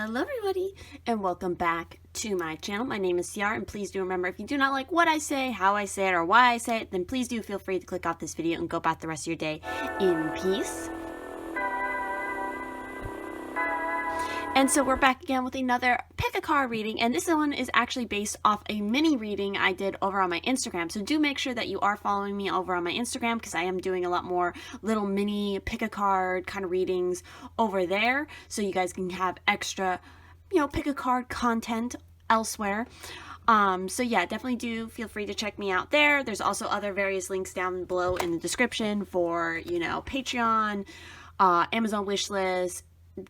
Hello everybody and welcome back to my channel. My name is Ciarra, and please do remember, if you do not like what I say, how I say it, or why I say it, then please do feel free to click off this video and go about the rest of your day in peace. And so we're back again with another pick a card reading, and this one is actually based off a mini reading I did over on my Instagram. So do make sure that you are following me over on my Instagram, because I am doing a lot more little mini pick a card kind of readings over there, so you guys can have extra, pick a card content elsewhere. So yeah, definitely do feel free to check me out there. There's also other various links down below in the description for, Patreon, Amazon wishlist,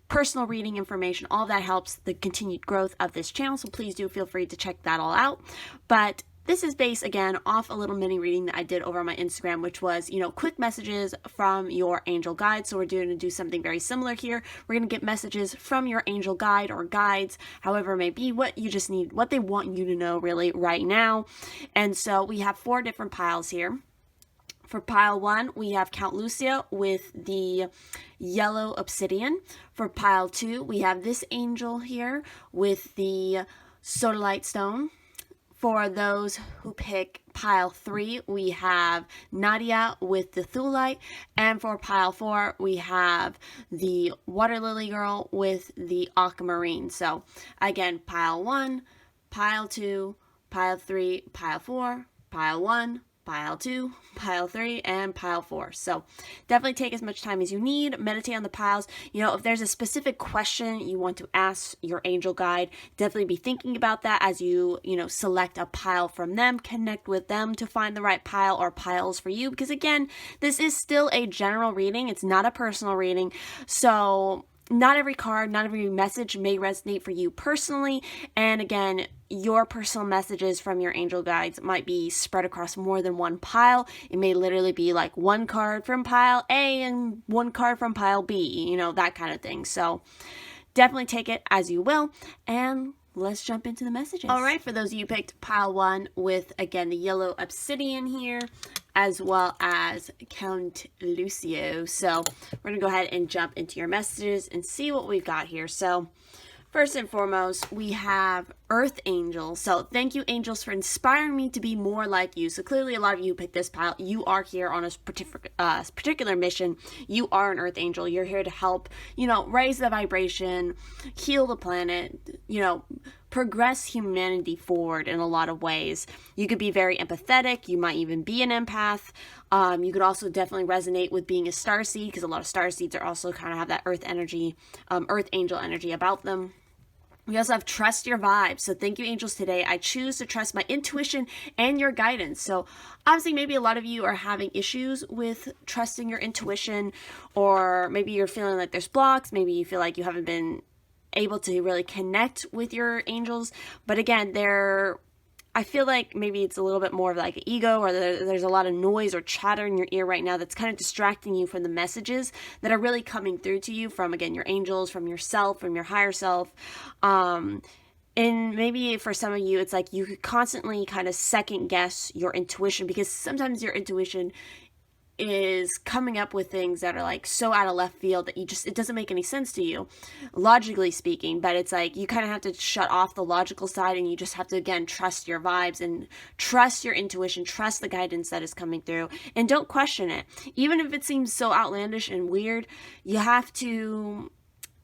personal reading information. All that helps the continued growth of this channel, so please do feel free to check that all out. But this is based, again, off a little mini reading that I did over on my Instagram, which was, quick messages from your angel guide. So we're going to do something very similar here. We're going to get messages from your angel guide or guides, however it may be, what you just need, what they want you to know really right now. And so we have 4 different piles here. For pile 1, we have Count Lucia with the yellow obsidian. For pile 2, we have this angel here with the sodalite stone. For those who pick pile 3, we have Nadia with the thulite. And for pile 4, we have the water lily girl with the aquamarine. So again, pile 1, pile 2, pile 3, pile 4, pile 1, pile 2, pile 3, and pile 4. So definitely take as much time as you need. Meditate on the piles. If there's a specific question you want to ask your angel guide, definitely be thinking about that as you, select a pile from them. Connect with them to find the right pile or piles for you. Because again, this is still a general reading. It's not a personal reading. So not every card, not every message may resonate for you personally. And again, your personal messages from your angel guides might be spread across more than one pile. It may literally be like one card from pile A and one card from pile B, that kind of thing. So definitely take it as you will. And let's jump into the messages. All right, for those of you who picked pile 1 with, again, the yellow obsidian here, as well as Count Lucio. So we're going to go ahead and jump into your messages and see what we've got here. So first and foremost, we have Earth Angels. So thank you, angels, for inspiring me to be more like you. So clearly a lot of you picked this pile. You are here on a particular mission. You are an Earth Angel. You're here to help, raise the vibration, heal the planet, progress humanity forward in a lot of ways. You could be very empathetic. You might even be an empath. You could also definitely resonate with being a starseed, because a lot of starseeds are also kind of have that earth energy, earth angel energy about them. We also have trust your vibes. So thank you, angels. Today I choose to trust my intuition and your guidance. So obviously maybe a lot of you are having issues with trusting your intuition, or maybe you're feeling like there's blocks. Maybe you feel like you haven't been able to really connect with your angels. But again, I feel like maybe it's a little bit more of like an ego, or there's a lot of noise or chatter in your ear right now that's kind of distracting you from the messages that are really coming through to you from, again, your angels, from yourself, from your higher self. And maybe for some of you, it's like you could constantly kind of second guess your intuition, because sometimes your intuition is coming up with things that are like so out of left field that it doesn't make any sense to you, logically speaking. But it's like you kind of have to shut off the logical side, and you just have to, again, trust your vibes and trust your intuition, trust the guidance that is coming through, and don't question it. Even if it seems so outlandish and weird, you have to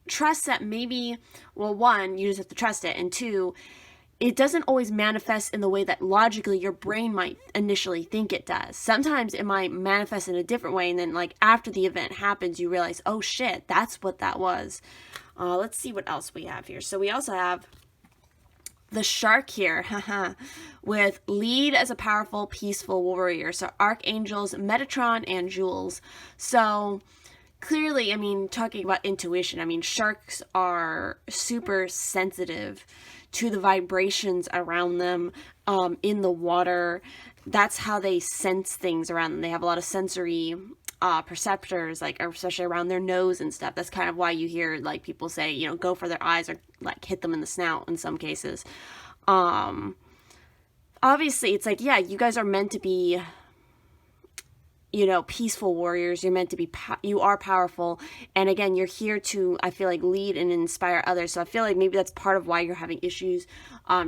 trust that maybe, well, 1, you just have to trust it, and 2, it doesn't always manifest in the way that logically your brain might initially think it does. Sometimes it might manifest in a different way, and then like after the event happens, you realize, oh shit, that's what that was. Let's see what else we have here. So we also have the shark here, with lead as a powerful, peaceful warrior. So archangels Metatron and Jules. So clearly, talking about intuition, sharks are super sensitive to the vibrations around them in the water. That's how they sense things around them. They have a lot of sensory perceptors, like especially around their nose and stuff. That's kind of why you hear like people say, go for their eyes, or like hit them in the snout in some cases. Obviously, it's like, yeah, you guys are meant to be peaceful warriors. You're meant to be, you are powerful. And again, you're here to, I feel like, lead and inspire others. So I feel like maybe that's part of why you're having issues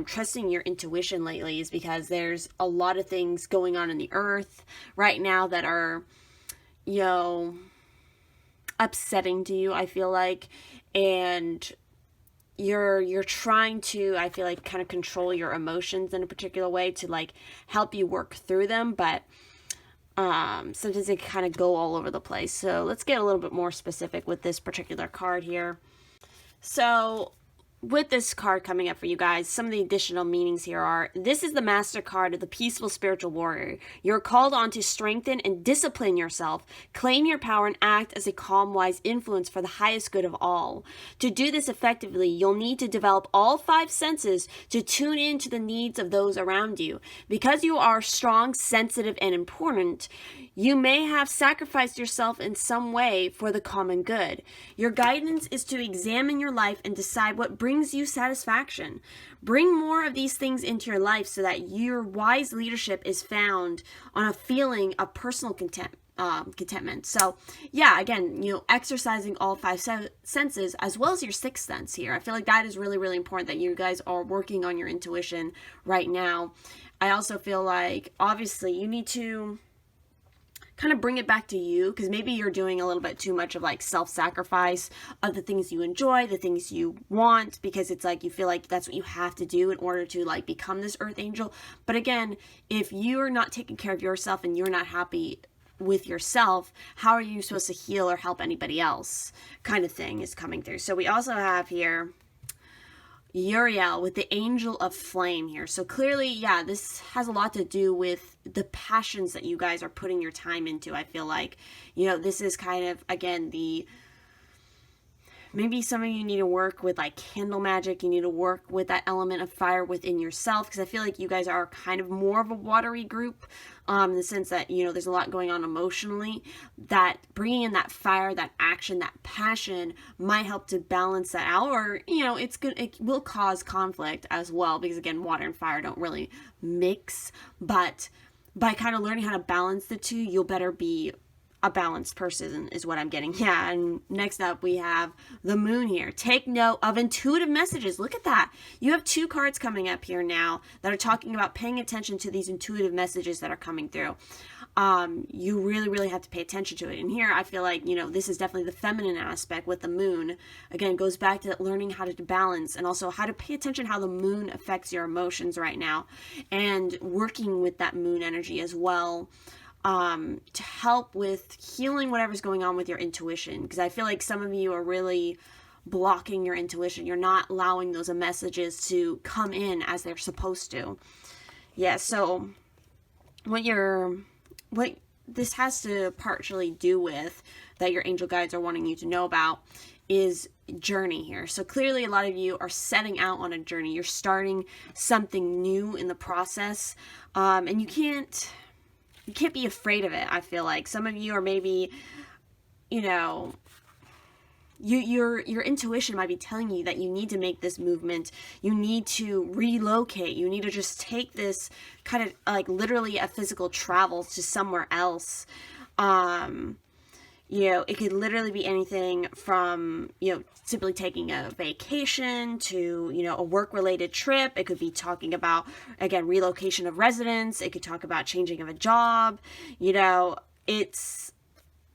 trusting your intuition lately, is because there's a lot of things going on in the earth right now that are, upsetting to you, I feel like. And you're trying to, I feel like, kind of control your emotions in a particular way to like help you work through them. But sometimes they kind of go all over the place. So let's get a little bit more specific with this particular card here. So with this card coming up for you guys, some of the additional meanings here are, this is the master card of the peaceful spiritual warrior. You're called on to strengthen and discipline yourself, claim your power, and act as a calm, wise influence for the highest good of all. To do this effectively, you'll need to develop all 5 senses to tune in to the needs of those around you. Because you are strong, sensitive, and important, you may have sacrificed yourself in some way for the common good. Your guidance is to examine your life and decide what brings you satisfaction. Bring more of these things into your life so that your wise leadership is found on a feeling of personal contentment. So yeah, again, exercising all 5 senses as well as your 6th sense here. I feel like that is really, really important, that you guys are working on your intuition right now. I also feel like, obviously, you need to kind of bring it back to you, because maybe you're doing a little bit too much of like self-sacrifice of the things you enjoy, the things you want, because it's like you feel like that's what you have to do in order to like become this earth angel. But again, if you're not taking care of yourself and you're not happy with yourself, how are you supposed to heal or help anybody else, kind of thing is coming through. So we also have here Uriel with the Angel of Flame here. So clearly, yeah, this has a lot to do with the passions that you guys are putting your time into. I feel like, this is kind of, again, maybe some of you need to work with like candle magic. You need to work with that element of fire within yourself, because I feel like you guys are kind of more of a watery group, in the sense that, there's a lot going on emotionally, that bringing in that fire, that action, that passion might help to balance that out. Or, it will cause conflict as well, because again, water and fire don't really mix. But by kind of learning how to balance the two, you'll better be a balanced person, is what I'm getting. Yeah, and next up we have the Moon here. Take note of intuitive messages. Look at that. You have 2 cards coming up here now that are talking about paying attention to these intuitive messages that are coming through. You really, really have to pay attention to it. And here I feel like, this is definitely the feminine aspect with the Moon. Again, it goes back to learning how to balance, and also how to pay attention how the Moon affects your emotions right now, and working with that Moon energy as well, to help with healing whatever's going on with your intuition. Because I feel like some of you are really blocking your intuition. You're not allowing those messages to come in as they're supposed to. Yeah, so what this has to partially do with, that your angel guides are wanting you to know about, is journey here. So clearly a lot of you are setting out on a journey. You're starting something new in the process, and you can't be afraid of it. I feel like some of you are maybe, your intuition might be telling you that you need to make this movement. You need to relocate. You need to just take this kind of like literally a physical travel to somewhere else. It could literally be anything from, simply taking a vacation to, a work-related trip. It could be talking about, again, relocation of residence. It could talk about changing of a job.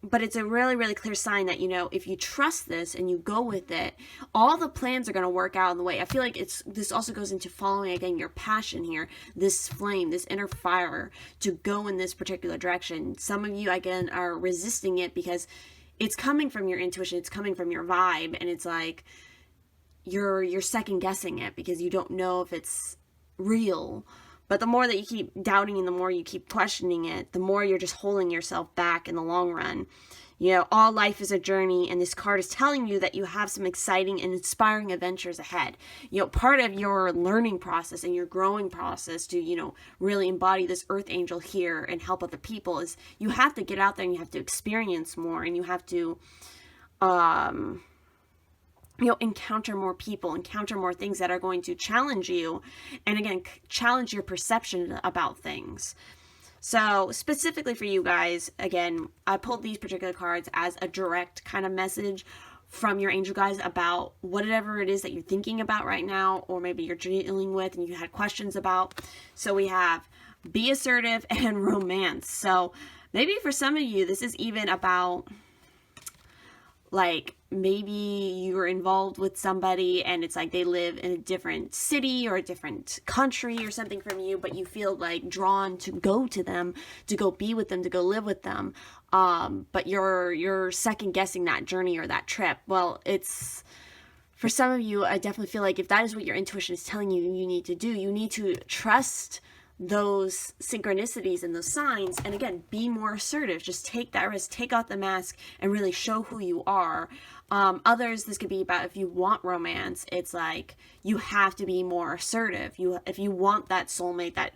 But it's a really, really clear sign that, if you trust this and you go with it, all the plans are going to work out in the way. I feel like this also goes into following, again, your passion here, this flame, this inner fire to go in this particular direction. Some of you, again, are resisting it because it's coming from your intuition. It's coming from your vibe. And it's like you're second guessing it because you don't know if it's real. But the more that you keep doubting and the more you keep questioning it, the more you're just holding yourself back in the long run. All life is a journey, and this card is telling you that you have some exciting and inspiring adventures ahead. Part of your learning process and your growing process to, really embody this earth angel here and help other people is you have to get out there and you have to experience more, and you have to, encounter more people, encounter more things that are going to challenge you, and again, challenge your perception about things. So specifically for you guys, again, I pulled these particular cards as a direct kind of message from your angel guides about whatever it is that you're thinking about right now, or maybe you're dealing with and you had questions about. So we have be assertive and romance. So maybe for some of you, this is even about, like, maybe you're involved with somebody and it's like they live in a different city or a different country or something from you, but you feel like drawn to go to them, to go be with them, to go live with them. But you're second guessing that journey or that trip. Well, it's, for some of you, I definitely feel like if that is what your intuition is telling you you need to do, you need to trust those synchronicities and those signs, and again, be more assertive. Just take that risk, take out the mask, and really show who you are. Others, this could be about if you want romance, it's like you have to be more assertive. If you want that soulmate, that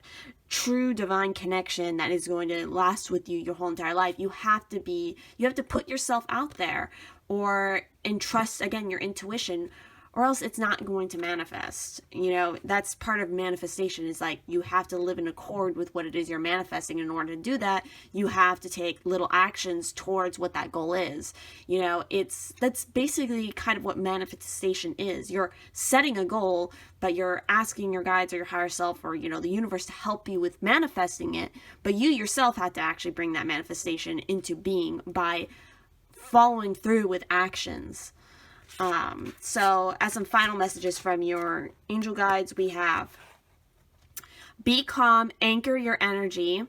true divine connection that is going to last with you your whole entire life, you have to put yourself out there, or entrust, again, your intuition, or else it's not going to manifest. You know, that's part of manifestation, is like you have to live in accord with what it is you're manifesting. In order to do that, you have to take little actions towards what that goal is. You know, that's basically kind of what manifestation is. You're setting a goal, but you're asking your guides or your higher self, or, you know, the universe, to help you with manifesting it. But you yourself have to actually bring that manifestation into being by following through with actions. So as some final messages from your angel guides, we have be calm, anchor your energy.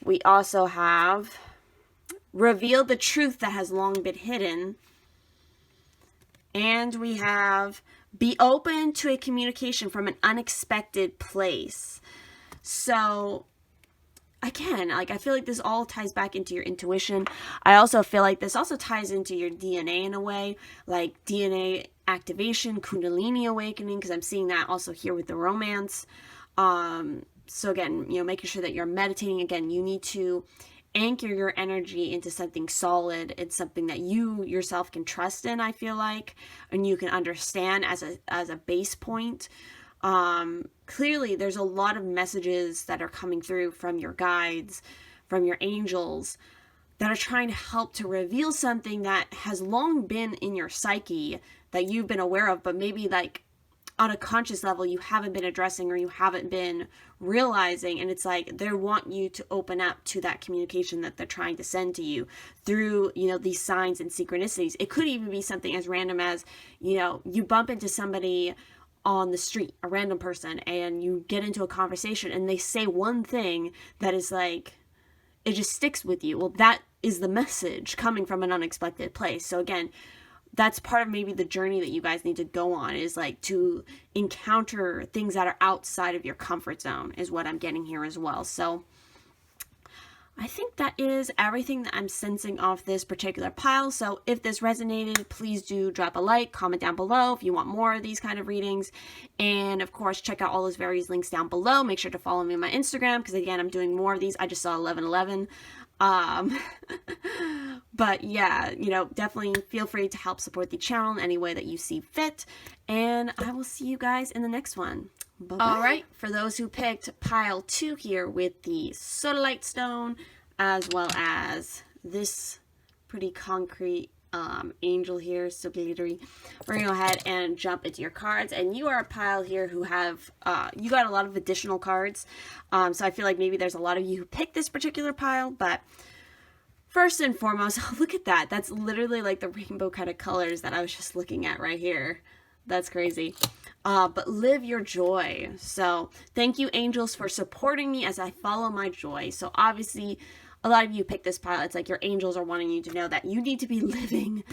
We also have reveal the truth that has long been hidden. And we have be open to a communication from an unexpected place. So again, like, I feel like this all ties back into your intuition. I also feel like this also ties into your DNA in a way, like DNA activation, Kundalini awakening, because I'm seeing that also here with the romance. So again, you know, making sure that you're meditating. Again, you need to anchor your energy into something solid. It's something that you yourself can trust in, I feel like, and you can understand as a base point. Clearly there's a lot of messages that are coming through from your guides, from your angels, that are trying to help to reveal something that has long been in your psyche that you've been aware of, but maybe like on a conscious level you haven't been addressing, or you haven't been realizing. And it's like they want you to open up to that communication that they're trying to send to you through, you know, these signs and synchronicities. It could even be something as random as, you know, you bump into somebody on the street, a random person, and you get into a conversation and they say one thing that is like, it just sticks with you. Well, that is the message coming from an unexpected place. So again, that's part of maybe the journey that you guys need to go on, is like to encounter things that are outside of your comfort zone, is what I'm getting here as well. So I think that is everything that I'm sensing off this particular pile. So if this resonated, please do drop a like, comment down below if you want more of these kind of readings. And of course, check out all those various links down below. Make sure to follow me on my Instagram, because again, I'm doing more of these. I just saw 1111. But yeah, you know, definitely feel free to help support the channel in any way that you see fit. And I will see you guys in the next one. Bye-bye. All right, for those who picked pile 2 here with the sodalite stone, as well as this pretty concrete angel here, so glittery, we're gonna go ahead and jump into your cards. And you are a pile here who have you got a lot of additional cards, so I feel like maybe there's a lot of you who picked this particular pile. But first and foremost, look at that. That's literally like the rainbow kind of colors that I was just looking at right here. That's crazy. But live your joy. So thank you, angels, for supporting me as I follow my joy. So obviously, a lot of you pick this pile. It's like your angels are wanting you to know that you need to be living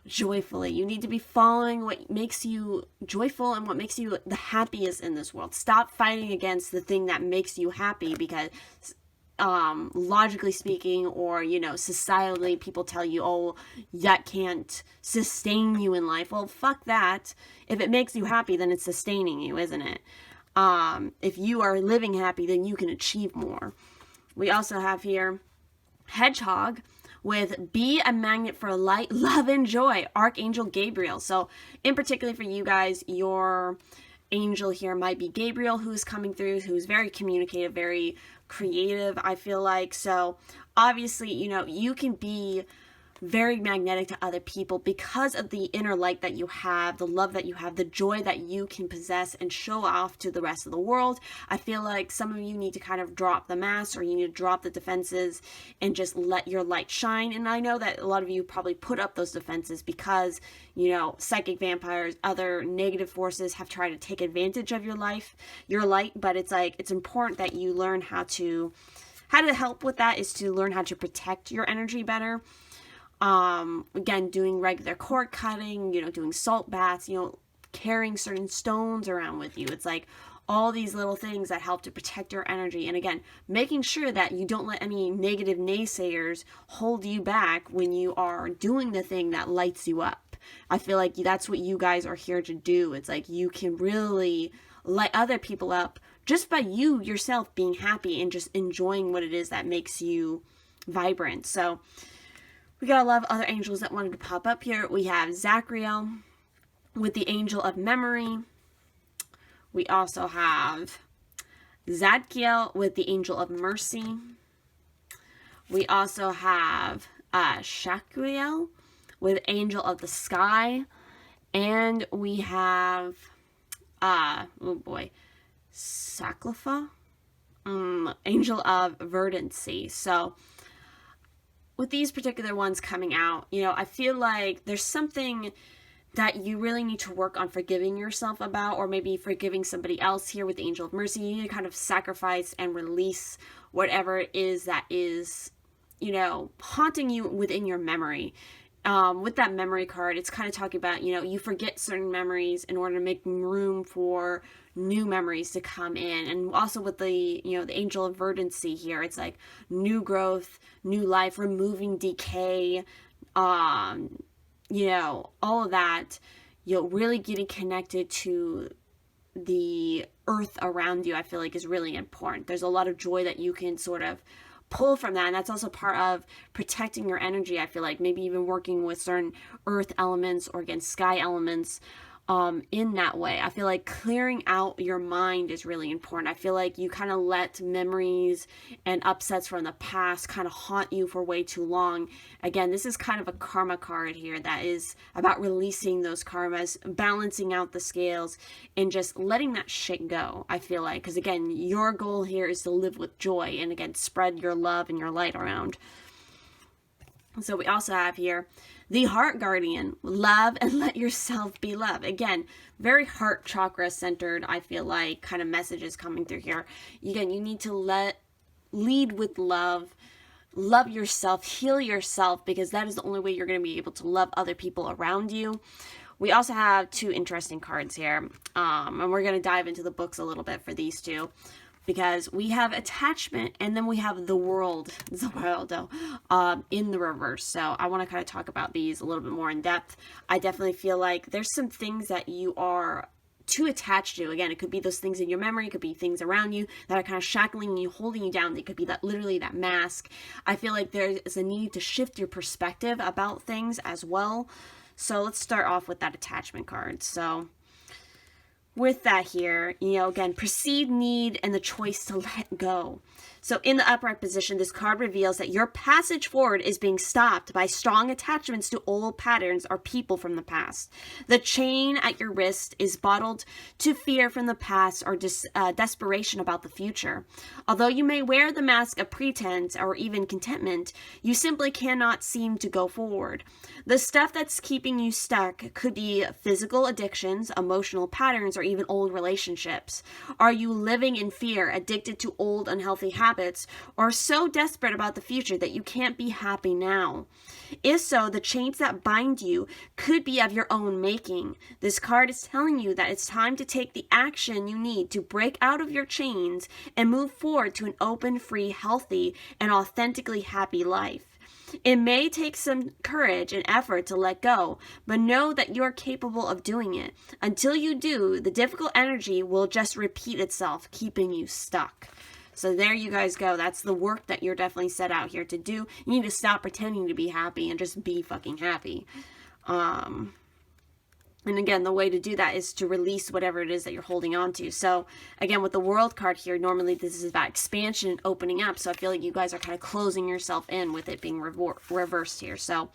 joyfully. You need to be following what makes you joyful and what makes you the happiest in this world. Stop fighting against the thing that makes you happy, because logically speaking, or, you know, societally, people tell you, oh, that can't sustain you in life. Well, fuck that. If it makes you happy, then it's sustaining you, isn't it? If you are living happy, then you can achieve more. We also have here Hedgehog with be a magnet for light, love, and joy, Archangel Gabriel. So in particular for you guys, your angel here might be Gabriel, who's coming through, who's very communicative, very creative, I feel like. So obviously, you know, you can be very magnetic to other people because of the inner light that you have, the love that you have, the joy that you can possess and show off to the rest of the world. I feel like some of you need to kind of drop the mask, or you need to drop the defenses and just let your light shine. And I know that a lot of you probably put up those defenses because, you know, psychic vampires, other negative forces have tried to take advantage of your life, your light. But it's like, it's important that you learn how to help with that is to learn how to protect your energy better. Again, doing regular cord cutting, you know, doing salt baths, you know, carrying certain stones around with you. It's like all these little things that help to protect your energy. And again, making sure that you don't let any negative naysayers hold you back when you are doing the thing that lights you up. I feel like that's what you guys are here to do. It's like you can really light other people up just by you yourself being happy and just enjoying what it is that makes you vibrant. So we got a lot of other angels that wanted to pop up here. We have Zachriel with the Angel of Memory. We also have Zadkiel with the Angel of Mercy. We also have Shaquiel with Angel of the Sky. And we have, Saklifa, Angel of Verdancy. So with these particular ones coming out, you know, I feel like there's something that you really need to work on forgiving yourself about, or maybe forgiving somebody else here with the Angel of Mercy. You need to kind of sacrifice and release whatever it is that is, you know, haunting you within your memory. With that memory card, it's kind of talking about, you know, you forget certain memories in order to make room for new memories to come in. And also with the, you know, the Angel of Verdancy here, it's like new growth, new life, removing decay, you know, all of that, you know, really getting connected to the earth around you, I feel like is really important. There's a lot of joy that you can sort of pull from that, and that's also part of protecting your energy. I feel like maybe even working with certain earth elements or again sky elements in that way. I feel like clearing out your mind is really important. I feel like you kind of let memories and upsets from the past kind of haunt you for way too long. Again, this is kind of a karma card here that is about releasing those karmas, balancing out the scales, and just letting that shit go, I feel like. Because again, your goal here is to live with joy and again, spread your love and your light around. So we also have here the Heart Guardian, love and let yourself be loved. Again, very heart chakra centered, I feel like, kind of messages coming through here. Again, you need to lead with love, love yourself, heal yourself, because that is the only way you're going to be able to love other people around you. We also have two interesting cards here, and we're going to dive into the books a little bit for these two. Because we have attachment and then we have the world, in the reverse. So I want to kind of talk about these a little bit more in depth. I definitely feel like there's some things that you are too attached to. Again, it could be those things in your memory, it could be things around you that are kind of shackling you, holding you down. It could be that literally that mask. I feel like there is a need to shift your perspective about things as well. So let's start off with that attachment card. So with that here, you know, again, perceived need and the choice to let go. So in the upright position, this card reveals that your passage forward is being stopped by strong attachments to old patterns or people from the past. The chain at your wrist is bottled to fear from the past or desperation about the future. Although you may wear the mask of pretense or even contentment, you simply cannot seem to go forward. The stuff that's keeping you stuck could be physical addictions, emotional patterns, or even old relationships. Are you living in fear, addicted to old unhealthy habits, or so desperate about the future that you can't be happy now? If so, the chains that bind you could be of your own making. This card is telling you that it's time to take the action you need to break out of your chains and move forward to an open, free, healthy, and authentically happy life. It may take some courage and effort to let go, but know that you're capable of doing it. Until you do, the difficult energy will just repeat itself, keeping you stuck. So there you guys go. That's the work that you're definitely set out here to do. You need to stop pretending to be happy and just be fucking happy. And again, the way to do that is to release whatever it is that you're holding on to. So again, with the World card here, normally this is about expansion and opening up. So I feel like you guys are kind of closing yourself in with it being reversed here. So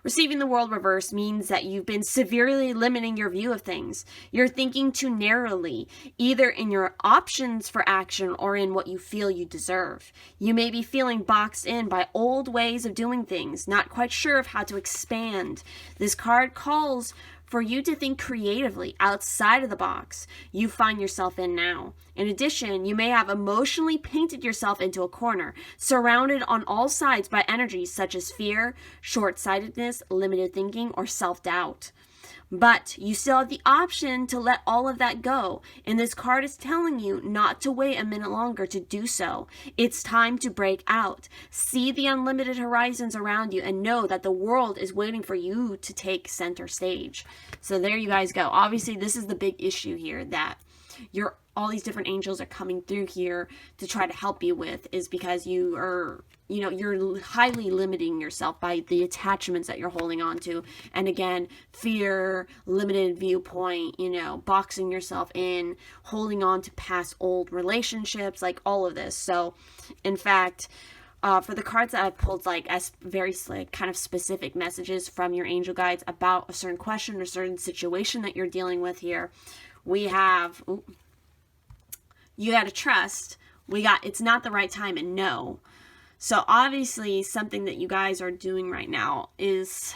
receiving the World reverse means that you've been severely limiting your view of things. You're thinking too narrowly, either in your options for action or in what you feel you deserve. You may be feeling boxed in by old ways of doing things, not quite sure of how to expand. This card calls for you to think creatively outside of the box you find yourself in now. In addition, you may have emotionally painted yourself into a corner, surrounded on all sides by energies such as fear, short-sightedness, limited thinking, or self-doubt. But you still have the option to let all of that go, and this card is telling you not to wait a minute longer to do so. It's time to break out. See the unlimited horizons around you and know that the world is waiting for you to take center stage. So there you guys go. Obviously, this is the big issue here that all these different angels are coming through here to try to help you with, is because you're highly limiting yourself by the attachments that you're holding on to. And again, fear, limited viewpoint, boxing yourself in, holding on to past old relationships, like all of this. So in fact, for the cards that I've pulled, as very kind of specific messages from your angel guides about a certain question or certain situation that you're dealing with here, we have, you got to trust. We got, it's not the right time, and no. So obviously something that you guys are doing right now is,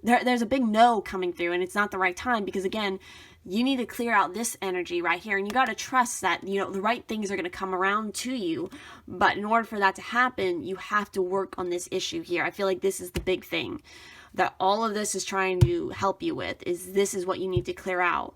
there's a big no coming through, and it's not the right time, because again, you need to clear out this energy right here, and you got to trust that, the right things are going to come around to you. But in order for that to happen, you have to work on this issue here. I feel like this is the big thing that all of this is trying to help you with, is this is what you need to clear out.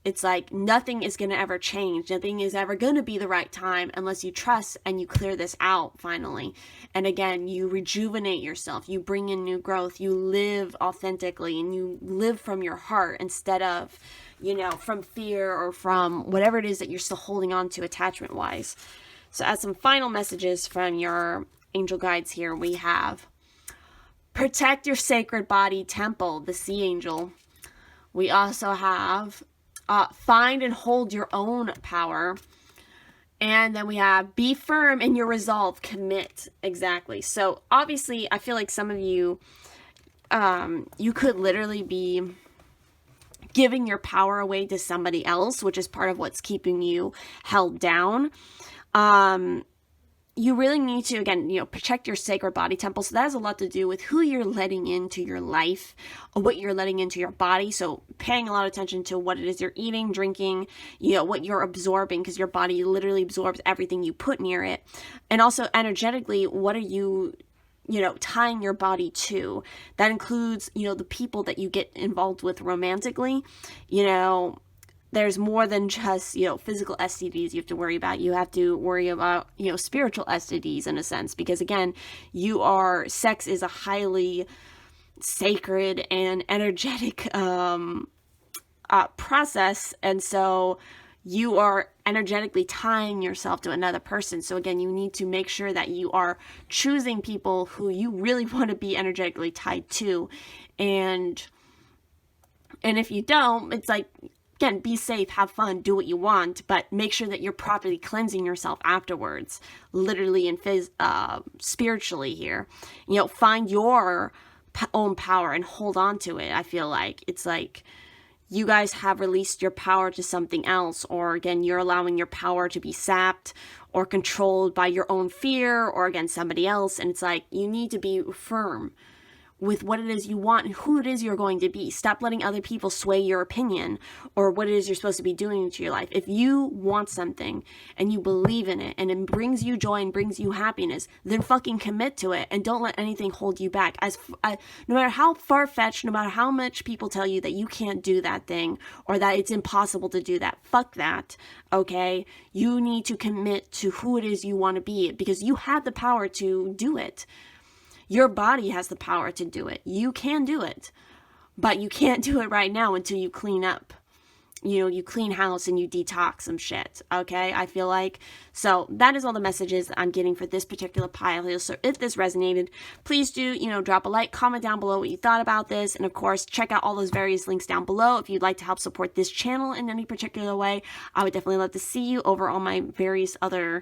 It's like nothing is going to ever change. Nothing is ever going to be the right time unless you trust and you clear this out finally. And again, you rejuvenate yourself. You bring in new growth. You live authentically, and you live from your heart instead of, from fear or from whatever it is that you're still holding on to attachment wise. So as some final messages from your angel guides here, we have protect your sacred body temple, the sea angel. We also have find and hold your own power. And then we have be firm in your resolve, commit. Exactly. So obviously, I feel like some of you, you could literally be giving your power away to somebody else, which is part of what's keeping you held down. You really need to, again, protect your sacred body temple. So that has a lot to do with who you're letting into your life, or what you're letting into your body. So paying a lot of attention to what it is you're eating, drinking, what you're absorbing, because your body literally absorbs everything you put near it. And also energetically, what are you, tying your body to? That includes, the people that you get involved with romantically. There's more than just, physical STDs you have to worry about. You have to worry about, spiritual STDs in a sense, because again, sex is a highly sacred and energetic process. And so you are energetically tying yourself to another person. So again, you need to make sure that you are choosing people who you really want to be energetically tied to. And if you don't, it's like, again, be safe, have fun, do what you want, but make sure that you're properly cleansing yourself afterwards, literally and spiritually here. Find your own power and hold on to it. I feel like it's like you guys have released your power to something else, or again, you're allowing your power to be sapped or controlled by your own fear or again, somebody else. And it's like, you need to be firm with what it is you want and who it is you're going to be. Stop letting other people sway your opinion or what it is you're supposed to be doing to your life. If you want something and you believe in it and it brings you joy and brings you happiness, then fucking commit to it and don't let anything hold you back. No matter how far-fetched, no matter how much people tell you that you can't do that thing or that it's impossible to do that, fuck that, okay? You need to commit to who it is you want to be, because you have the power to do it. Your body has the power to do it. You can do it, but you can't do it right now until you clean up. you clean house and you detox some shit, okay? I feel like. So that is all the messages that I'm getting for this particular pile here. So if this resonated, please do, drop a like, comment down below what you thought about this. And of course, check out all those various links down below. If you'd like to help support this channel in any particular way, I would definitely love to see you over on my various other,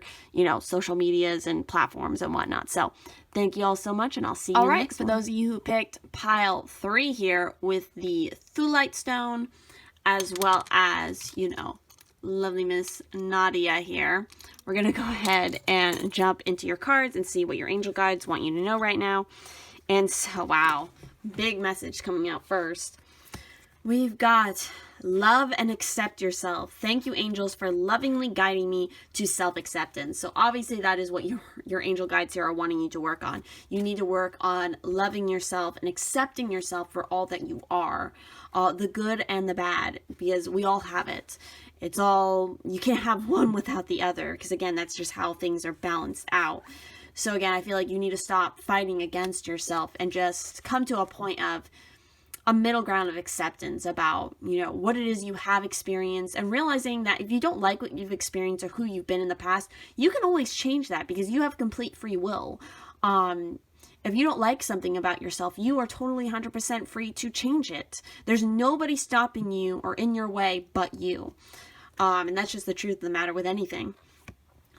social medias and platforms and whatnot. So thank you all so much, and I'll see you next one. For those of you who picked pile 3 here with the Thulite Stone, as well as, lovely Miss Nadia here, we're going to go ahead and jump into your cards and see what your angel guides want you to know right now. And so, wow, big message coming out first. We've got love and accept yourself. Thank you, angels, for lovingly guiding me to self-acceptance. So obviously that is what your angel guides here are wanting you to work on. You need to work on loving yourself and accepting yourself for all that you are, the good and the bad, because we all have it. It's all, you can't have one without the other, because again, that's just how things are balanced out. So again, I feel like you need to stop fighting against yourself and just come to a point of a middle ground of acceptance about, what it is you have experienced, and realizing that if you don't like what you've experienced or who you've been in the past, you can always change that because you have complete free will. If you don't like something about yourself, you are totally 100% free to change it. There's nobody stopping you or in your way but you. And that's just the truth of the matter with anything.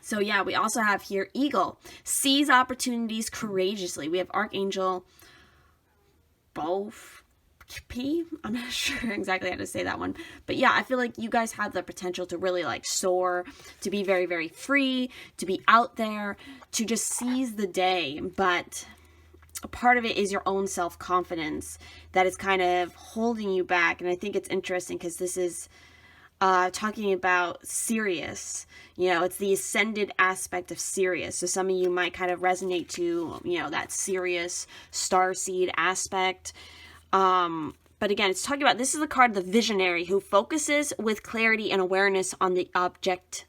So yeah, we also have here Eagle. Seize opportunities courageously. We have Archangel Both. I'm not sure exactly how to say that one, but yeah, I feel like you guys have the potential to really soar, to be very, very free, to be out there, to just seize the day. But a part of it is your own self-confidence that is kind of holding you back. And I think it's interesting because this is talking about Sirius. It's the ascended aspect of Sirius. So some of you might kind of resonate to, that Sirius starseed aspect. But again, it's talking about, this is the card, the visionary, who focuses with clarity and awareness on the objective.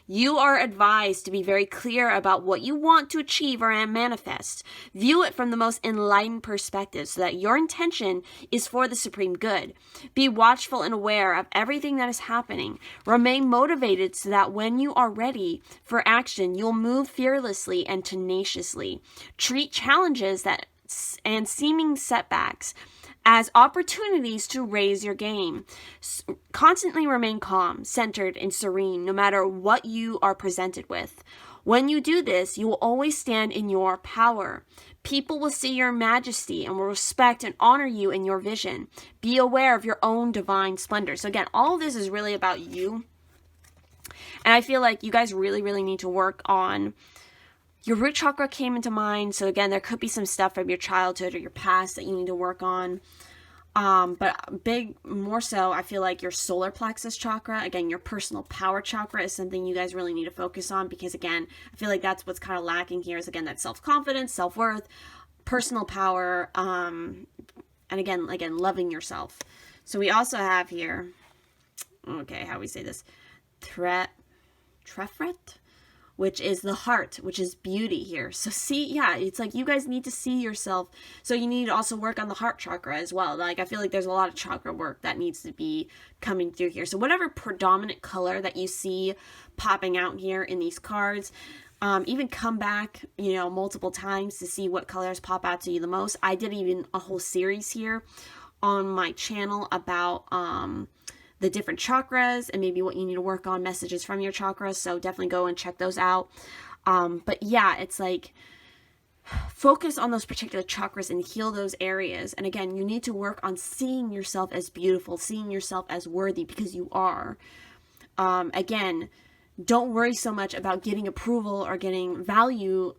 You are advised to be very clear about what you want to achieve or manifest. View it from the most enlightened perspective so that your intention is for the supreme good. Be watchful and aware of everything that is happening. Remain motivated so that when you are ready for action, you'll move fearlessly and tenaciously. Treat challenges and seeming setbacks as opportunities to raise your game. Constantly remain calm, centered, and serene no matter what you are presented with. When you do this, you will always stand in your power. People will see your majesty and will respect and honor you in your vision. Be aware of your own divine splendor. So again, all of this is really about you. And I feel like you guys really, really need to work on your root chakra. Came into mind. So again, there could be some stuff from your childhood or your past that you need to work on. But more so, I feel like your solar plexus chakra, again, your personal power chakra is something you guys really need to focus on, because again, I feel like that's what's kind of lacking here is, again, that self-confidence, self-worth, personal power, and again, loving yourself. So we also have here, okay, how do we say this? Trefret? Which is the heart, which is beauty here. So see, yeah, it's like you guys need to see yourself. So you need to also work on the heart chakra as well. I feel like there's a lot of chakra work that needs to be coming through here. So whatever predominant color that you see popping out here in these cards, even come back, multiple times to see what colors pop out to you the most. I did even a whole series here on my channel about, the different chakras and maybe what you need to work on, messages from your chakras. So definitely go and check those out. But yeah, it's like focus on those particular chakras and heal those areas. And again, you need to work on seeing yourself as beautiful, seeing yourself as worthy, because you are. Again, don't worry so much about getting approval or getting value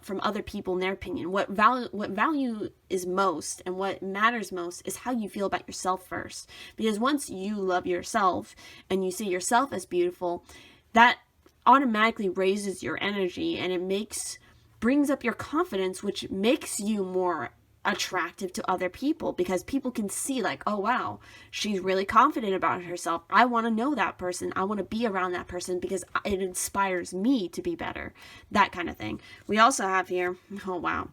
from other people in their opinion. What value is most and what matters most is how you feel about yourself first. Because once you love yourself and you see yourself as beautiful, that automatically raises your energy, and it brings up your confidence, which makes you more attractive to other people, because people can see oh wow, she's really confident about herself. I want to know that person. I want to be around that person because it inspires me to be better. That kind of thing. We also have here, oh wow,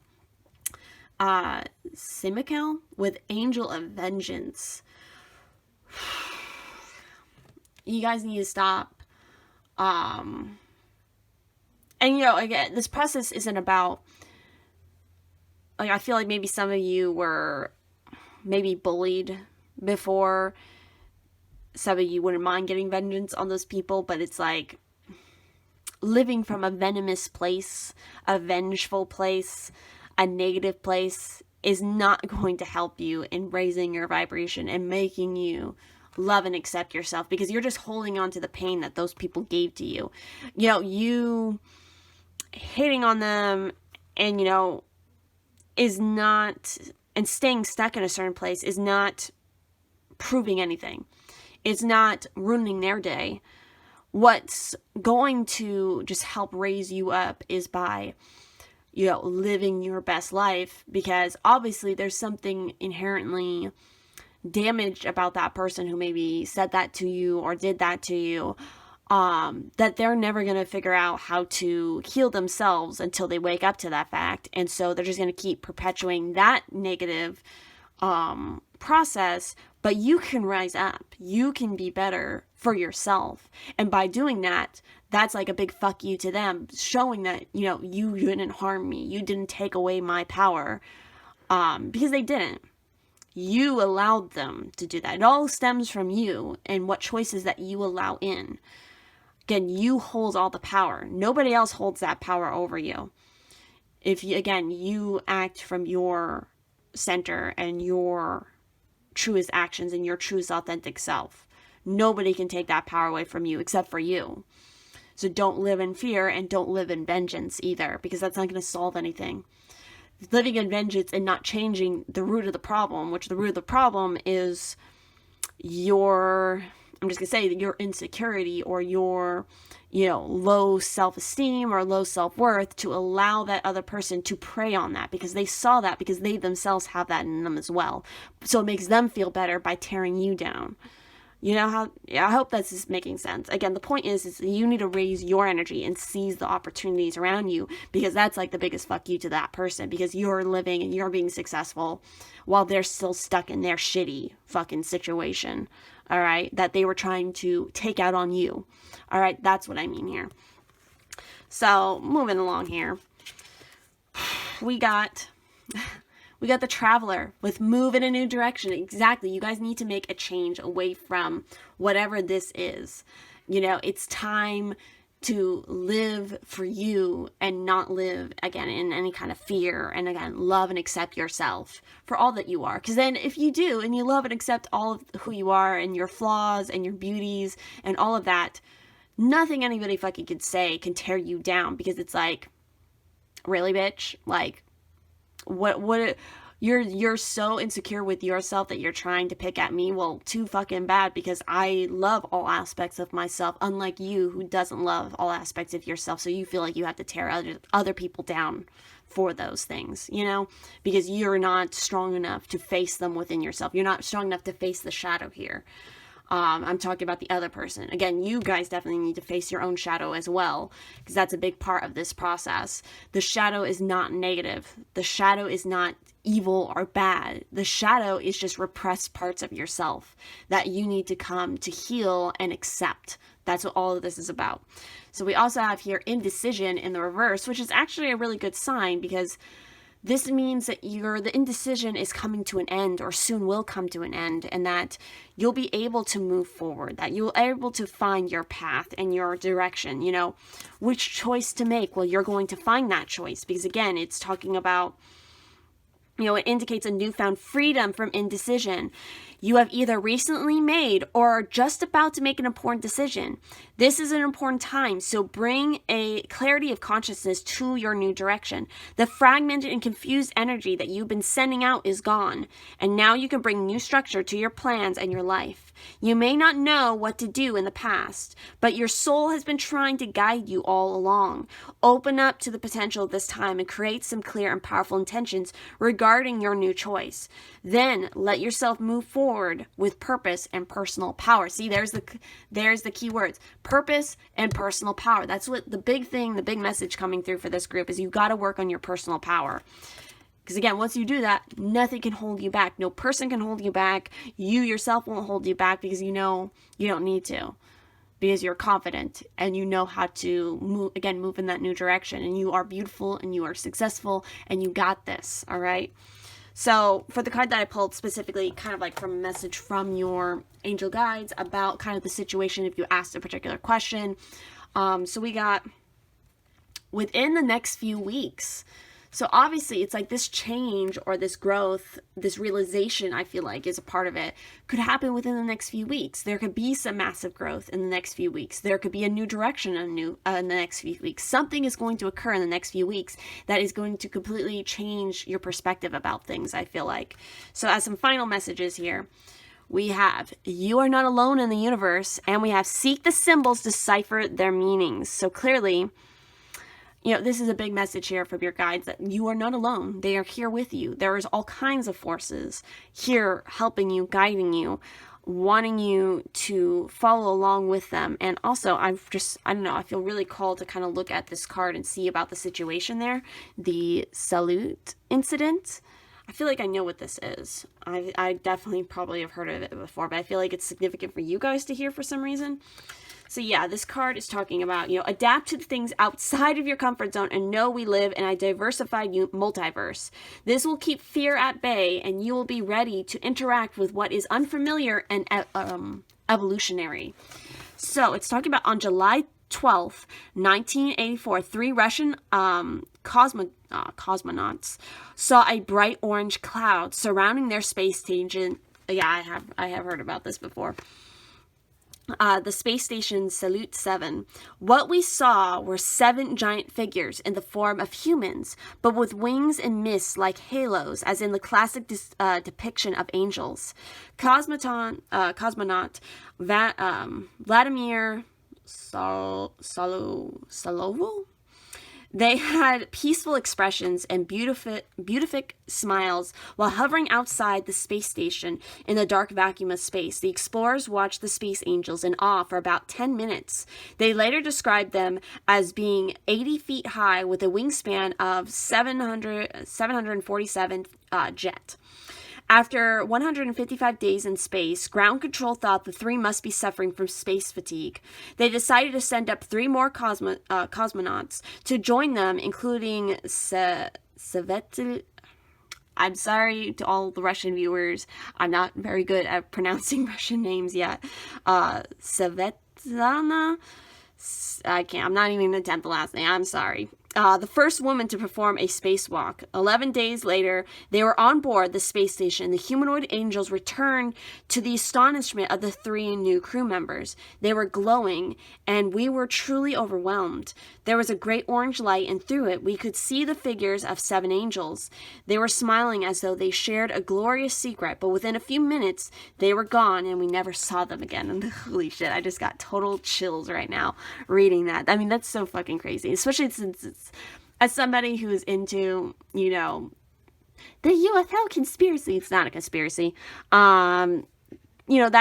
Simikel with Angel of Vengeance. you guys need to stop. And, you know, again, this process isn't about, like, I feel like maybe some of you were maybe bullied before. Some of you wouldn't mind getting vengeance on those people, but it's like living from a venomous place, a vengeful place, a negative place is not going to help you in raising your vibration and making you love and accept yourself, because you're just holding on to the pain that those people gave to you. You know, you hitting on them and, you know, is not, and staying stuck in a certain place is not proving anything. It's not ruining their day. What's going to just help raise you up is by, you know, living your best life, because obviously there's something inherently damaged about that person who maybe said that to you or did that to you, that they're never going to figure out how to heal themselves until they wake up to that fact. And so they're just going to keep perpetuating that negative process. But you can rise up. You can be better for yourself. And by doing that, that's like a big fuck you to them, showing that, you know, you didn't harm me. You didn't take away my power, because they didn't. You allowed them to do that. It all stems from you and what choices that you allow in. Again, you hold all the power. Nobody else holds that power over you. If you, again, you act from your center and your truest actions and your truest authentic self, nobody can take that power away from you except for you. So don't live in fear and don't live in vengeance either, because that's not going to solve anything. Living in vengeance and not changing the root of the problem, which the root of the problem is your, I'm just going to say, your insecurity or your, you know, low self-esteem or low self-worth, to allow that other person to prey on that because they saw that, because they themselves have that in them as well. So it makes them feel better by tearing you down. You know how, yeah, I hope that's just making sense. Again, the point is you need to raise your energy and seize the opportunities around you, because that's like the biggest fuck you to that person, because you're living and you're being successful while they're still stuck in their shitty fucking situation. All right. That they were trying to take out on you. All right. That's what I mean here. So moving along here, we got the traveler with move in a new direction. Exactly. You guys need to make a change away from whatever this is. You know, it's time to live for you and not live, again, in any kind of fear. And again, love and accept yourself for all that you are. Because then if you do and you love and accept all of who you are and your flaws and your beauties and all of that, nothing anybody fucking could say can tear you down, because it's like, really, bitch? Like, what you're so insecure with yourself that you're trying to pick at me? Well, too fucking bad, because I love all aspects of myself, unlike you who doesn't love all aspects of yourself. So you feel like you have to tear other people down for those things, you know, because you're not strong enough to face them within yourself. You're not strong enough to face the shadow here. I'm talking about the other person. Again, you guys definitely need to face your own shadow as well, because that's a big part of this process. The shadow is not negative. The shadow is not evil or bad. The shadow is just repressed parts of yourself that you need to come to heal and accept. That's what all of this is about. So we also have here indecision in the reverse, which is actually a really good sign, because this means that the indecision is coming to an end, or soon will come to an end, and that you'll be able to move forward, that you'll be able to find your path and your direction, you know, which choice to make. Well, you're going to find that choice, because again, it's talking about, you know, it indicates a newfound freedom from indecision. You have either recently made or are just about to make an important decision. This is an important time, so bring a clarity of consciousness to your new direction. The fragmented and confused energy that you've been sending out is gone, and now you can bring new structure to your plans and your life. You may not know what to do in the past, but your soul has been trying to guide you all along. Open up to the potential of this time and create some clear and powerful intentions regarding your new choice. Then let yourself move forward with purpose and personal power. See, there's the key words: purpose and personal power. That's what the big thing, the big message coming through for this group is. You got to work on your personal power. Because again, once you do that, nothing can hold you back. No person can hold you back. You yourself won't hold you back, because you know you don't need to. because you're confident and you know how to move in that new direction, and you are beautiful and you are successful and you got this. All right. So for the card that I pulled specifically, kind of like from a message from your angel guides about kind of the situation if you asked a particular question. So we got within the next few weeks. So obviously it's like this change or this growth, this realization, I feel like is a part of it, could happen within the next few weeks. There could be some massive growth in the next few weeks. There could be a new direction in the next few weeks. Something is going to occur in the next few weeks that is going to completely change your perspective about things, I feel like. So as some final messages here, we have, you are not alone in the universe, and we have, seek the symbols, decipher their meanings. So clearly, this is a big message here from your guides that you are not alone. They are here with you. There is all kinds of forces here helping you, guiding you, wanting you to follow along with them. And also, I feel really called to kind of look at this card and see about the situation there. The salute incident. I feel like I know what this is. I definitely probably have heard of it before, but I feel like it's significant for you guys to hear for some reason. So yeah, this card is talking about, adapt to the things outside of your comfort zone and know we live in a diversified multiverse. This will keep fear at bay, and you will be ready to interact with what is unfamiliar and evolutionary. So it's talking about on July 12th, 1984, 3 Russian cosmonauts saw a bright orange cloud surrounding their space station. Yeah, I have heard about this before. The space station Salyut 7. What we saw were 7 giant figures in the form of humans, but with wings and mists like halos, as in the classic depiction of angels. Cosmonaut Vladimir Solovo? They had peaceful expressions and beatific smiles while hovering outside the space station in the dark vacuum of space. The explorers watched the space angels in awe for about 10 minutes. They later described them as being 80 feet high with a wingspan of 747 jet. After 155 days in space, ground control thought the 3 must be suffering from space fatigue. They decided to send up 3 more cosmonauts to join them, including Svetlana. I'm sorry to all the Russian viewers. I'm not very good at pronouncing Russian names yet. Svetlana. I'm not even going to attempt the last name. I'm sorry. The first woman to perform a spacewalk. 11 days later, they were on board the space station. The humanoid angels returned to the astonishment of the 3 new crew members. They were glowing, and we were truly overwhelmed. There was a great orange light, and through it, we could see the figures of 7 angels. They were smiling as though they shared a glorious secret, but within a few minutes, they were gone, and we never saw them again. And holy shit, I just got total chills right now reading that. I mean, that's so fucking crazy, especially since it's, as somebody who is into, the UFO conspiracy, it's not a conspiracy, that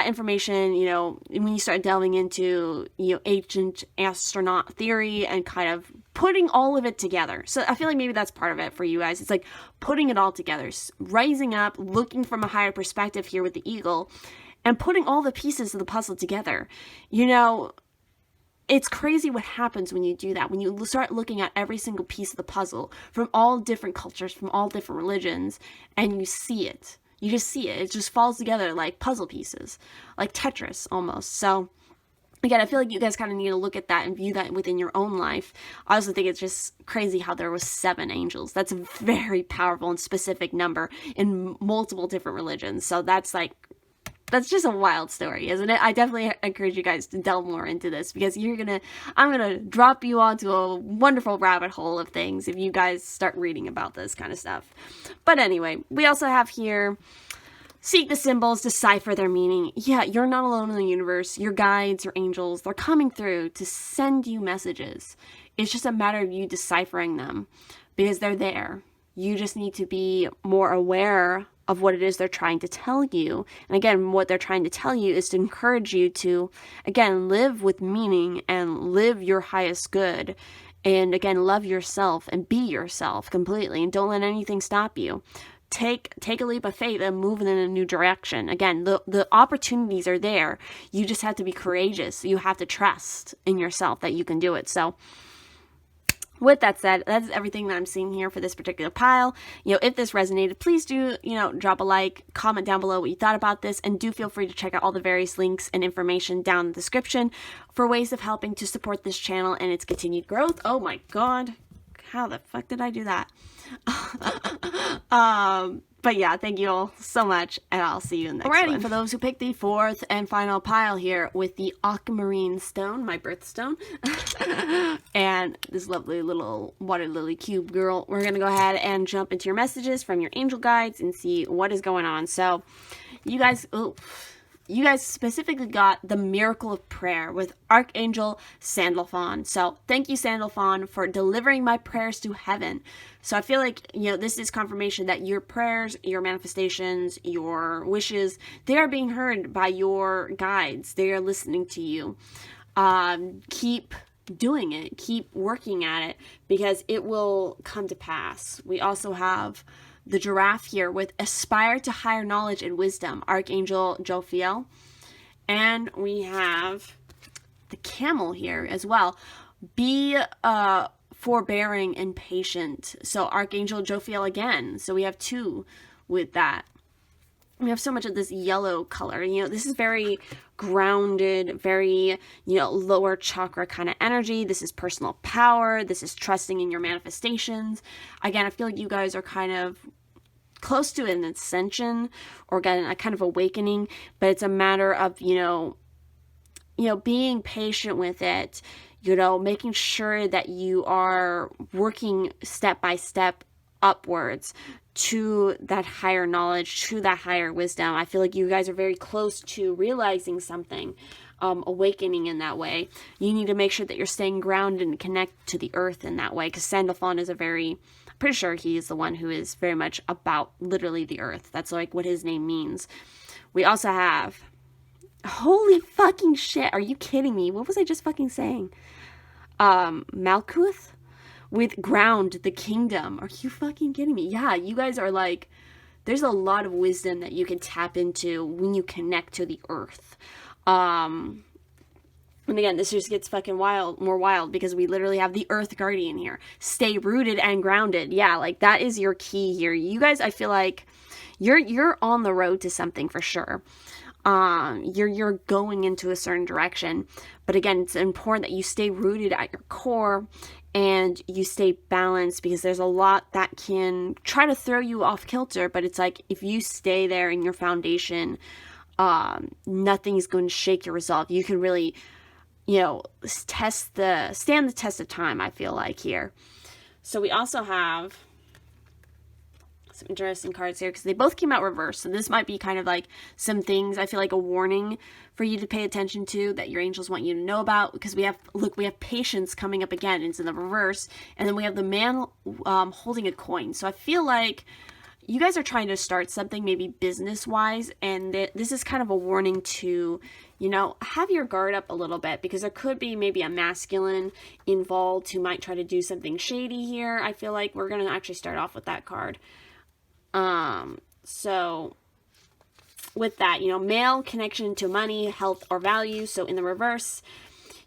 information, when you start delving into, ancient astronaut theory and kind of putting all of it together. So I feel like maybe that's part of it for you guys. It's like putting it all together, rising up, looking from a higher perspective here with the eagle, and putting all the pieces of the puzzle together. It's crazy what happens when you do that, when you start looking at every single piece of the puzzle from all different cultures, from all different religions, and you see it. You just see it. It just falls together like puzzle pieces, like Tetris almost. So, again, I feel like you guys kind of need to look at that and view that within your own life. I also think it's just crazy how there was 7 angels. That's a very powerful and specific number in multiple different religions. So that's just a wild story, isn't it? I definitely encourage you guys to delve more into this, because I'm gonna drop you onto a wonderful rabbit hole of things if you guys start reading about this kind of stuff. But anyway, we also have here, seek the symbols, decipher their meaning. Yeah, you're not alone in the universe. Your guides, your angels, they're coming through to send you messages. It's just a matter of you deciphering them, because they're there. You just need to be more aware of what it is they're trying to tell you. And again, what they're trying to tell you is to encourage you to, again, live with meaning and live your highest good. And again, love yourself and be yourself completely. And don't let anything stop you. take a leap of faith and move in a new direction. Again, the opportunities are there. You just have to be courageous. You have to trust in yourself that you can do it. So with that said, that's everything that I'm seeing here for this particular pile. If this resonated, please do, drop a like, comment down below what you thought about this, and do feel free to check out all the various links and information down in the description for ways of helping to support this channel and its continued growth. Oh my God. How the fuck did I do that? But yeah, thank you all so much, and I'll see you in the next one. For those who picked the fourth and final pile here with the aquamarine stone, my birthstone, and this lovely little water lily cube girl, we're going to go ahead and jump into your messages from your angel guides and see what is going on. So you guys specifically got the miracle of prayer with Archangel Sandalphon. So thank you, Sandalphon, for delivering my prayers to heaven. So I feel like, this is confirmation that your prayers, your manifestations, your wishes, they are being heard by your guides. They are listening to you. Keep doing it. Keep working at it, because it will come to pass. We also have the giraffe here with aspire to higher knowledge and wisdom, Archangel Jophiel. And we have the camel here as well. Be forbearing and patient. So Archangel Jophiel again. So we have two with that. We have so much of this yellow color. This is very grounded, very, lower chakra kind of energy. This is personal power. This is trusting in your manifestations. Again, I feel like you guys are kind of close to an ascension or getting a kind of awakening, but it's a matter of, being patient with it, making sure that you are working step by step upwards to that higher knowledge, to that higher wisdom. I feel like you guys are very close to realizing something, awakening in that way. You need to make sure that you're staying grounded and connect to the earth in that way, because Sandalphon is pretty sure he is the one who is very much about literally the earth. That's like what his name means. We also have, holy fucking shit, are you kidding me? What was I just fucking saying? Malkuth with ground, the kingdom. Are you fucking kidding me? Yeah, you guys are like, there's a lot of wisdom that you can tap into when you connect to the earth. And again, this just gets fucking more wild, because we literally have the Earth Guardian here. Stay rooted and grounded. Yeah, like that is your key here. You guys, I feel like you're on the road to something for sure. You're going into a certain direction. But again, it's important that you stay rooted at your core and you stay balanced, because there's a lot that can try to throw you off kilter. But it's like, if you stay there in your foundation, nothing's going to shake your resolve. You can really, stand the test of time, I feel like here. So we also have some interesting cards here, because they both came out reversed. So this might be kind of like some things, I feel like a warning for you to pay attention to, that your angels want you to know about, because we have patience coming up again. It's in the reverse. And then we have the man holding a coin. So I feel like you guys are trying to start something, maybe business-wise, and this is kind of a warning to, have your guard up a little bit, because there could be maybe a masculine involved who might try to do something shady here. I feel like we're going to actually start off with that card. So with that, male connection to money, health, or value. So in the reverse,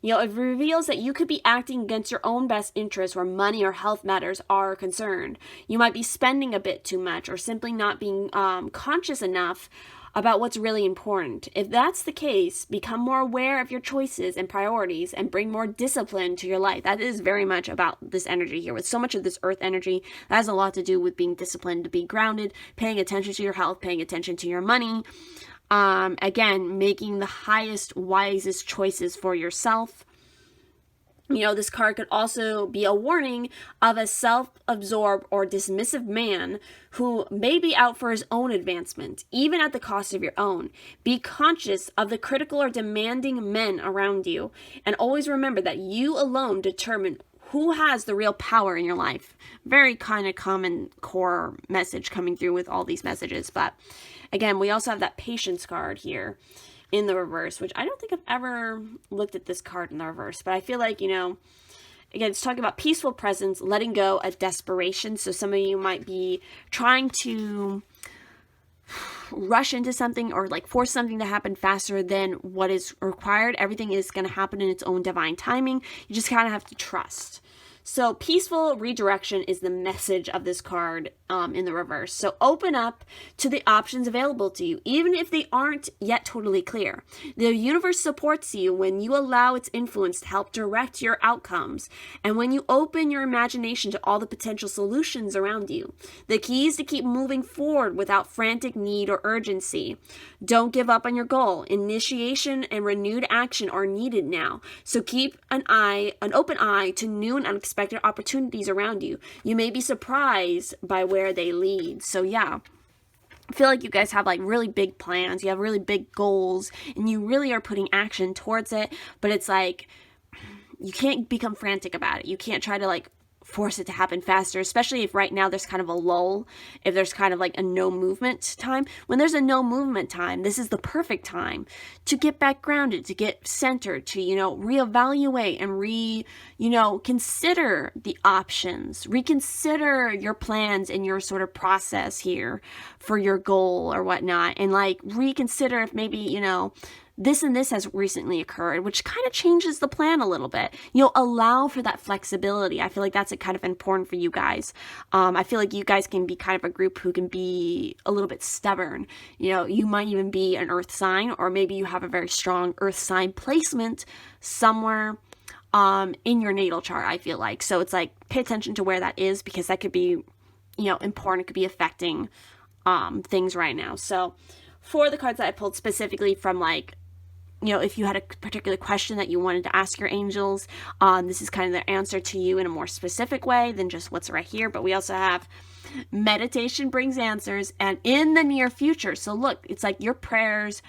it reveals that you could be acting against your own best interests where money or health matters are concerned. You might be spending a bit too much, or simply not being conscious enough about what's really important. If that's the case, become more aware of your choices and priorities and bring more discipline to your life. That is very much about this energy here. With so much of this earth energy, that has a lot to do with being disciplined, to be grounded, paying attention to your health, paying attention to your money. Again, making the highest, wisest choices for yourself. This card could also be a warning of a self-absorbed or dismissive man who may be out for his own advancement, even at the cost of your own. Be conscious of the critical or demanding men around you, and always remember that you alone determine who has the real power in your life. Very kind of common core message coming through with all these messages. But again, we also have that patience card here in the reverse, which I don't think I've ever looked at this card in the reverse, but I feel like, again, it's talking about peaceful presence, letting go of desperation. So some of you might be trying to rush into something or like force something to happen faster than what is required. Everything is going to happen in its own divine timing. You just kind of have to trust. So peaceful redirection is the message of this card in the reverse. So open up to the options available to you, even if they aren't yet totally clear. The universe supports you when you allow its influence to help direct your outcomes, and when you open your imagination to all the potential solutions around you. The key is to keep moving forward without frantic need or urgency. Don't give up on your goal. Initiation and renewed action are needed now. So keep an open eye to new and unexpected opportunities around you. You may be surprised by where they lead. So yeah, I feel like you guys have like really big plans. You have really big goals and you really are putting action towards it, but it's like you can't become frantic about it. You can't try to like force it to happen faster, especially if right now there's kind of a lull, if there's kind of like a no movement time. When there's a no movement time, this is the perfect time to get back grounded, to get centered, to, reevaluate and consider the options, reconsider your plans and your sort of process here for your goal or whatnot, and like reconsider if maybe, this and this has recently occurred, which kind of changes the plan a little bit. Allow for that flexibility. I feel like that's kind of important for you guys. I feel like you guys can be kind of a group who can be a little bit stubborn. You might even be an earth sign, or maybe you have a very strong earth sign placement somewhere in your natal chart, I feel like. So it's like, pay attention to where that is, because that could be, important. It could be affecting things right now. So for the cards that I pulled specifically from like, if you had a particular question that you wanted to ask your angels, this is kind of the answer to you in a more specific way than just what's right here. But we also have meditation brings answers, and in the near future. So look, it's like your prayers,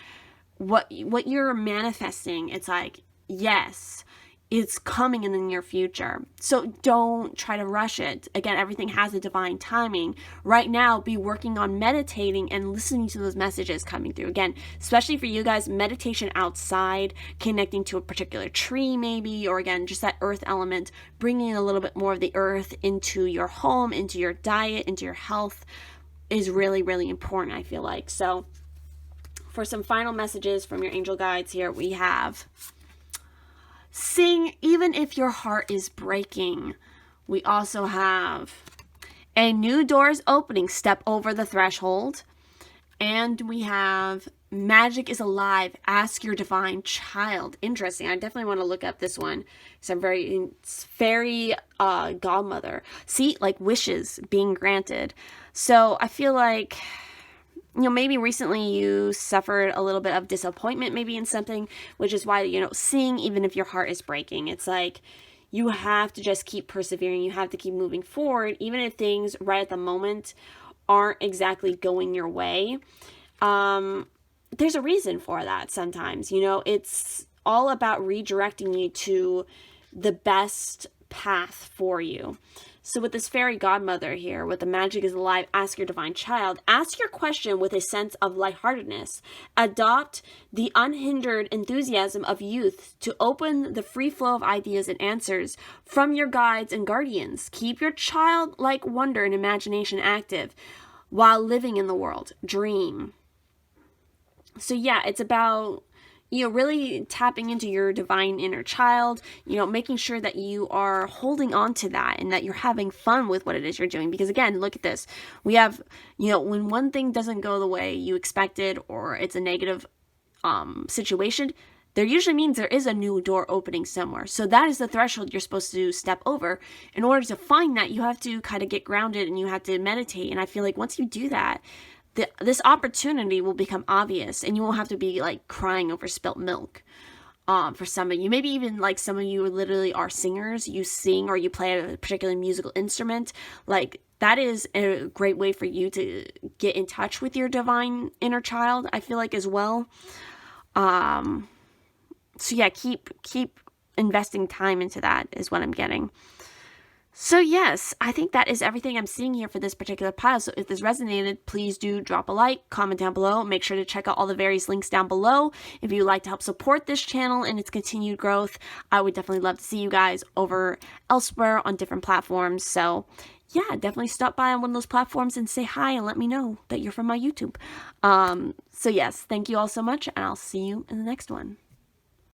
what you're manifesting, it's like, yes, it's coming in the near future. So don't try to rush it. Again, everything has a divine timing. Right now, be working on meditating and listening to those messages coming through. Again, especially for you guys, meditation outside, connecting to a particular tree maybe, or again, just that earth element, bringing a little bit more of the earth into your home, into your diet, into your health is really, really important, I feel like. So for some final messages from your angel guides here, we have: sing even if your heart is breaking. We also have a new door is opening, step over the threshold. And we have magic is alive, ask your divine child. Interesting. I definitely want to look up this one because it's fairy godmother. See, like wishes being granted. So I feel like, maybe recently you suffered a little bit of disappointment maybe in something, which is why, sing even if your heart is breaking. It's like you have to just keep persevering. You have to keep moving forward, even if things right at the moment aren't exactly going your way. There's a reason for that sometimes. It's all about redirecting you to the best path for you. So with this fairy godmother here, with the magic is alive, ask your divine child, ask your question with a sense of lightheartedness. Adopt the unhindered enthusiasm of youth to open the free flow of ideas and answers from your guides and guardians. Keep your childlike wonder and imagination active while living in the world. Dream. So yeah, it's about really tapping into your divine inner child, making sure that you are holding on to that and that you're having fun with what it is you're doing. Because again, look at this. We have, when one thing doesn't go the way you expected, or it's a negative situation, there usually means there is a new door opening somewhere. So that is the threshold you're supposed to step over. In order to find that, you have to kind of get grounded and you have to meditate. And I feel like once you do that, this opportunity will become obvious, and you won't have to be like crying over spilt milk. For some of you, maybe even like some of you literally are singers, you sing or you play a particular musical instrument. Like that is a great way for you to get in touch with your divine inner child, I feel like, as well. So yeah, keep investing time into that is what I'm getting. So yes, I think that is everything I'm seeing here for this particular pile. So if this resonated, please do drop a like, comment down below. Make sure to check out all the various links down below. If you'd like to help support this channel and its continued growth, I would definitely love to see you guys over elsewhere on different platforms. So yeah, definitely stop by on one of those platforms and say hi and let me know that you're from my YouTube. So yes, thank you all so much, and I'll see you in the next one.